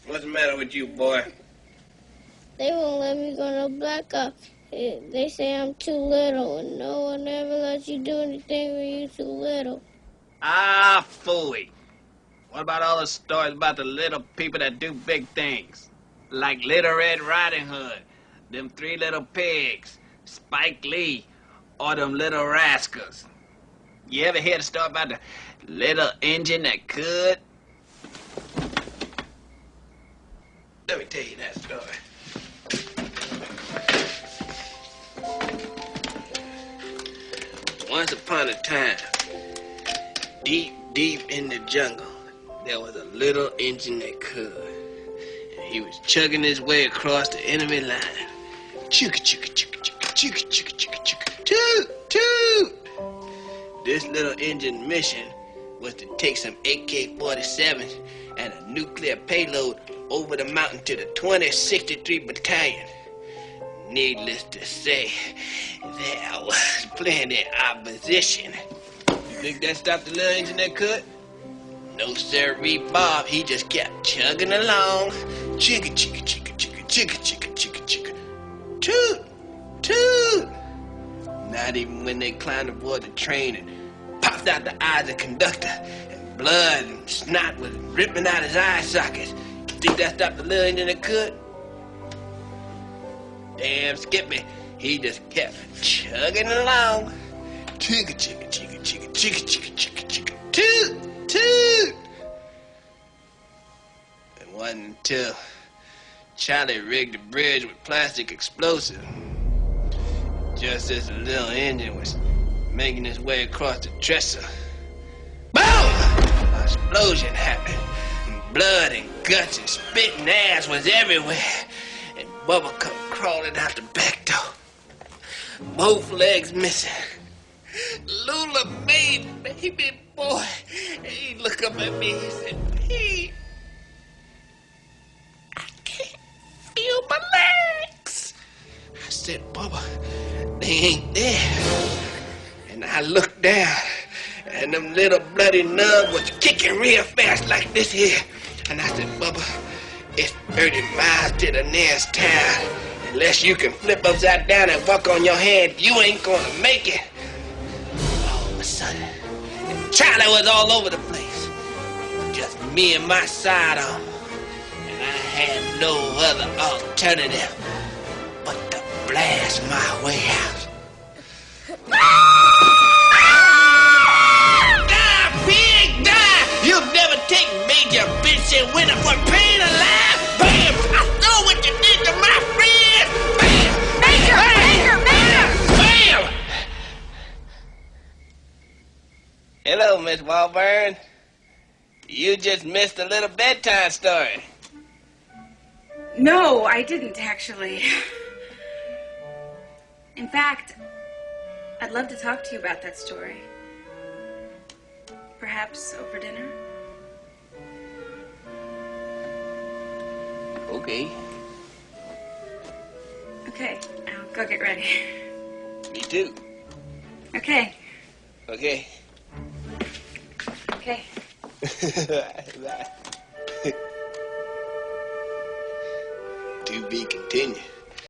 What's the matter with you, boy? They won't let me go no black ops. They say I'm too little, and no one ever lets you do anything when you're too little. Ah, phooey. What about all the stories about the little people that do big things? Like Little Red Riding Hood, them Three Little Pigs, Spike Lee, or them Little Rascals. You ever hear the story about the little engine that could? Let me tell you that story. Once upon a time, deep, deep in the jungle, there was a little engine that could. And he was chugging his way across the enemy line. Chugga, chugga, chugga, chugga, chugga, chugga, chugga, chugga, toot, toot. This little engine mission was to take some AK-47s and a nuclear payload over the mountain to the 2063 Battalion. Needless to say, there was plenty opposition. You think that stopped the little engine that could? No sirree, Bob. He just kept chugging along. Chugga, chugga, chugga, chugga, chugga, chugga, chugga, chugga. Toot, toot. Not even when they climbed aboard the train and popped out the eye of the conductor, and blood and snot was ripping out his eye sockets. You think that stopped the little engine that could? Damn Skippy, he just kept chugging along. Chugga, chugga, chugga, chugga, chugga, chugga, chugga, chugga, toot, toot. It wasn't until Charlie rigged the bridge with plastic explosives, just as the little engine was making its way across the trestle. Boom! An explosion happened. And blood and guts and spit and ass was everywhere. And Bubba come crawling out the back door. Both legs missing. Lula made baby boy. He looked up at me. He said, "Pete, I can't feel my legs." I said, "Bubba, they ain't there." And I looked down, and them little bloody nubs was kicking real fast like this here. And I said, "Bubba, it's 30 miles to the nearest town. Unless you can flip upside down and walk on your head, you ain't gonna make it." All of a sudden, Charlie was all over the place. Just me and my sidearm. And I had no other alternative but to blast my way out. Die, pig, die! You'll never take Major Vincent Winter for Payne alive! Bam! I know what you did to my friends! Bam! Major! Bam! Major! Bam! Hello, Miss Walburn. You just missed a little bedtime story. No, I didn't, actually. In fact, I'd love to talk to you about that story. Perhaps over dinner? Okay. Okay, I'll go get ready. Me too. Okay. Okay. Okay. To be continued.